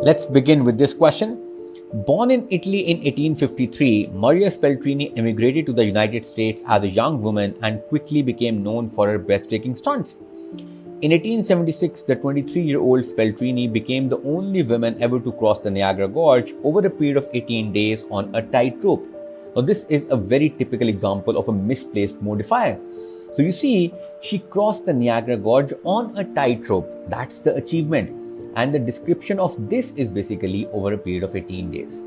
Let's begin with this question. Born in Italy in 1853, Maria Speltrini immigrated to the United States as a young woman and quickly became known for her breathtaking stunts. In 1876, the 23-year-old Speltrini became the only woman ever to cross the Niagara Gorge over a period of 18 days on a tightrope. Now, this is a very typical example of a misplaced modifier. So you see, she crossed the Niagara Gorge on a tightrope. That's the achievement. And the description of this is basically over a period of 18 days.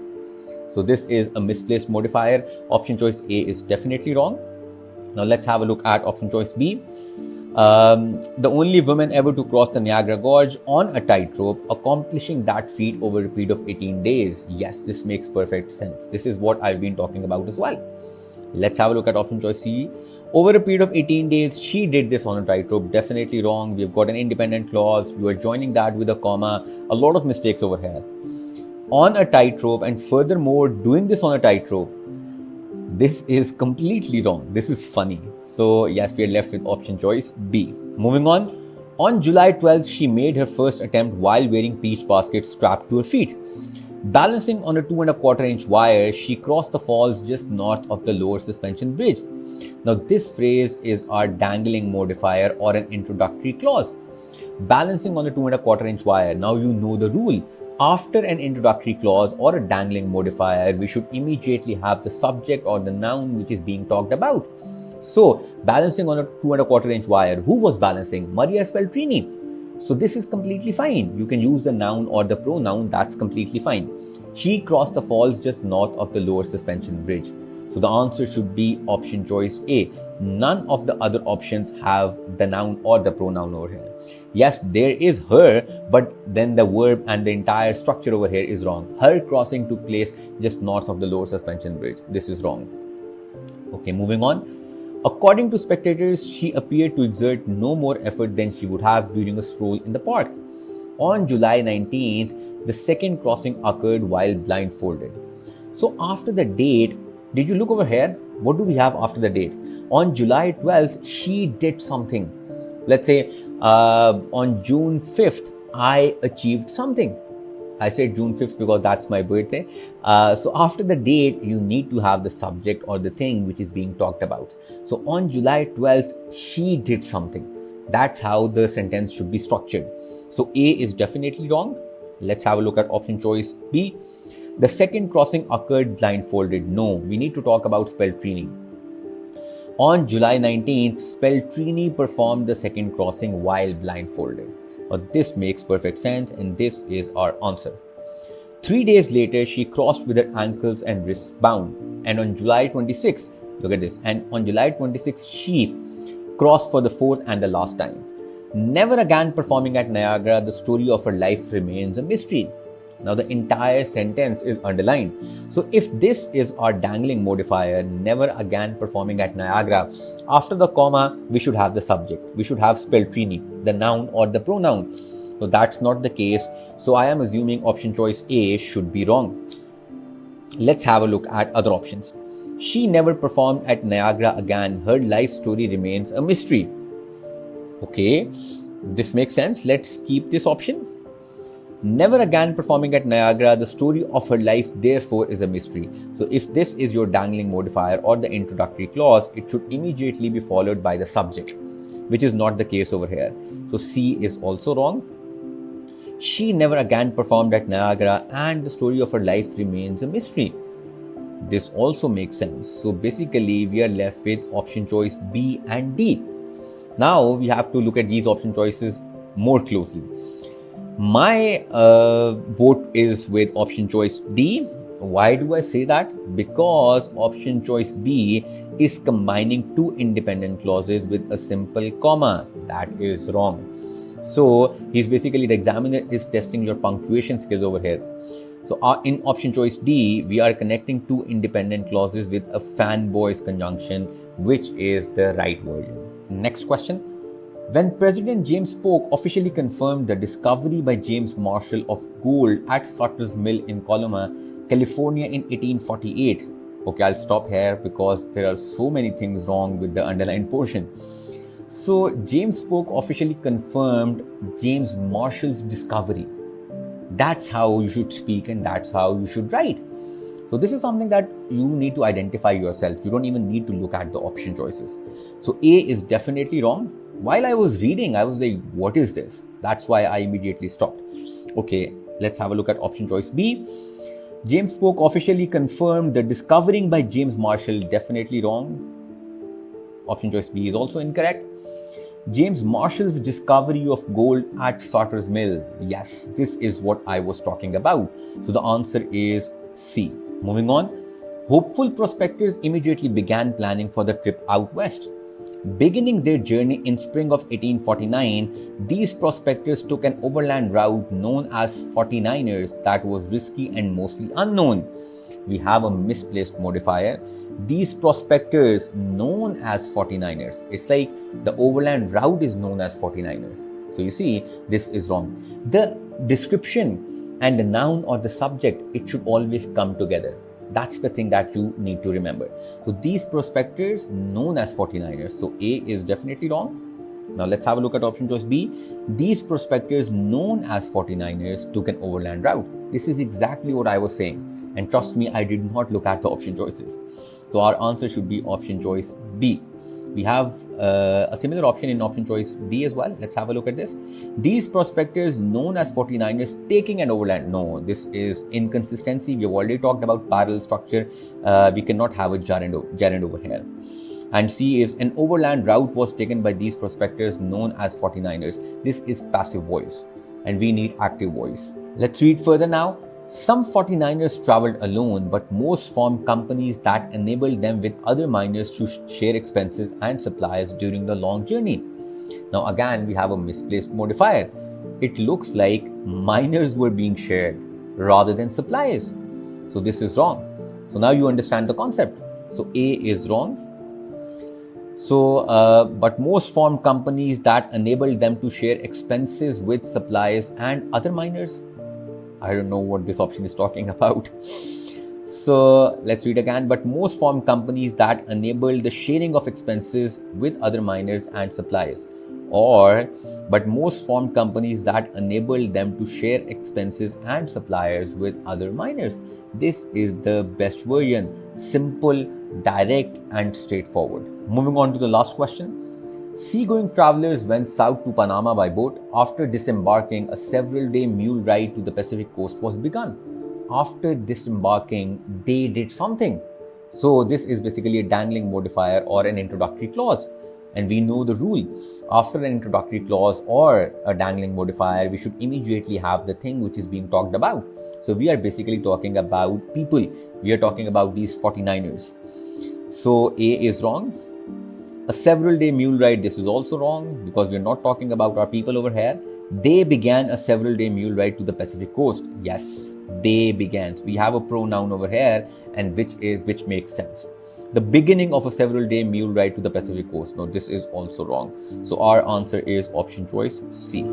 So this is a misplaced modifier. Option choice A is definitely wrong. Now let's have a look at option choice B. The only woman ever to cross the Niagara Gorge on a tightrope, accomplishing that feat over a period of 18 days. Yes, this makes perfect sense. This is what I've been talking about as well. Let's have a look at option choice C. Over a period of 18 days, she did this on a tightrope. Definitely wrong. We've got an independent clause. You are joining that with a comma. A lot of mistakes over here. On a tightrope, and furthermore, doing this on a tightrope. This is completely wrong. This is funny. So yes, we are left with option choice B. Moving on. On July 12th, she made her first attempt while wearing peach baskets strapped to her feet. Balancing on a 2.25-inch wire, she crossed the falls just north of the lower suspension bridge. Now, this phrase is our dangling modifier or an introductory clause. Balancing on a 2.25-inch wire. Now, you know the rule. After an introductory clause or a dangling modifier, we should immediately have the subject or the noun which is being talked about. So, balancing on a 2.25-inch wire. Who was balancing? Maria Speltrini. So this is completely fine. You can use the noun or the pronoun, that's completely fine. She crossed the falls just north of the lower suspension bridge. So the answer should be option choice A. None of the other options have the noun or the pronoun over here. Yes, there is her, but then the verb and the entire structure over here is wrong. Her crossing took place just north of the lower suspension bridge. This is wrong. Okay, moving on. According to spectators, she appeared to exert no more effort than she would have during a stroll in the park. On July 19th, the second crossing occurred while blindfolded. So after the date, did you look over here? What do we have after the date? On July 12th, she did something. Let's say on June 5th, I achieved something. I said June 5th because that's my birthday. So after the date, you need to have the subject or the thing which is being talked about. So on July 12th, she did something. That's how the sentence should be structured. So A is definitely wrong. Let's have a look at option choice B. The second crossing occurred blindfolded. No, we need to talk about Speltrini. On July 19th, Speltrini performed the second crossing while blindfolded. This makes perfect sense, and this is our answer. 3 days later, she crossed with her ankles and wrists bound. And on July 26th, look at this, and on July 26th, she crossed for the fourth and the last time. Never again performing at Niagara, the story of her life remains a mystery. Now, the entire sentence is underlined. So, if this is our dangling modifier, never again performing at Niagara, after the comma, we should have the subject. We should have Speltrini, the noun or the pronoun. So, that's not the case. So, I am assuming option choice A should be wrong. Let's have a look at other options. She never performed at Niagara again. Her life story remains a mystery. Okay, this makes sense. Let's keep this option. Never again performing at Niagara, the story of her life therefore is a mystery. So if this is your dangling modifier or the introductory clause, it should immediately be followed by the subject, which is not the case over here. So C is also wrong. She never again performed at Niagara and the story of her life remains a mystery. This also makes sense. So basically we are left with option choice B and D. Now we have to look at these option choices more closely. My vote is with option choice D. Why do I say that? Because option choice B is combining two independent clauses with a simple comma. That is wrong. So he's basically, the examiner is testing your punctuation skills over here. So in option choice D, we are connecting two independent clauses with a fanboys conjunction, which is the right version. Next question. When President James Polk officially confirmed the discovery by James Marshall of gold at Sutter's Mill in Coloma, California in 1848. Okay, I'll stop here because there are so many things wrong with the underlined portion. So James Polk officially confirmed James Marshall's discovery. That's how you should speak and that's how you should write. So this is something that you need to identify yourself. You don't even need to look at the option choices. So A is definitely wrong. While I was reading, I was like, what is this? That's why I immediately stopped. Okay, let's have a look at option choice B. James Polk officially confirmed the discovering by James Marshall. Definitely wrong. Option choice B is also incorrect. James Marshall's discovery of gold at Sutter's Mill. Yes, this is what I was talking about. So the answer is C. Moving on. Hopeful prospectors immediately began planning for the trip out west. Beginning their journey in spring of 1849, these prospectors took an overland route known as 49ers that was risky and mostly unknown. We have a misplaced modifier. These prospectors known as 49ers. It's like the overland route is known as 49ers. So you see, this is wrong. The description and the noun or the subject, it should always come together. That's the thing that you need to remember. So these prospectors known as 49ers. So A is definitely wrong. Now let's have a look at option choice B. These prospectors known as 49ers took an overland route. This is exactly what I was saying. And trust me, I did not look at the option choices. So our answer should be option choice B. We have a similar option in option choice D as well. Let's have a look at this. These prospectors known as 49ers taking an overland. No, this is inconsistency. We have already talked about parallel structure. We cannot have a gerund over here. And C is an overland route was taken by these prospectors known as 49ers. This is passive voice and we need active voice. Let's read further now. Some 49ers traveled alone, but most formed companies that enabled them with other miners to share expenses and supplies during the long journey. Now again, we have a misplaced modifier. It looks like miners were being shared rather than supplies. So this is wrong. So now you understand the concept. So A is wrong. So, but most formed companies that enabled them to share expenses with suppliers and other miners. I don't know what this option is talking about. So let's read again. But most formed companies that enable the sharing of expenses with other miners and suppliers. Or, but most formed companies that enable them to share expenses and suppliers with other miners. This is the best version. Simple, direct, and straightforward. Moving on to the last question. Seagoing travelers went south to Panama by boat. After disembarking, a several-day mule ride to the Pacific coast was begun. After disembarking, they did something. So this is basically a dangling modifier or an introductory clause. And we know the rule. After an introductory clause or a dangling modifier, we should immediately have the thing which is being talked about. So we are basically talking about people. We are talking about these 49ers. So A is wrong. A several-day mule ride, this is also wrong because we're not talking about our people over here. They began a several-day mule ride to the Pacific coast. Yes, they began. We have a pronoun over here and which makes sense. The beginning of a several-day mule ride to the Pacific coast. No, this is also wrong. So our answer is option choice C.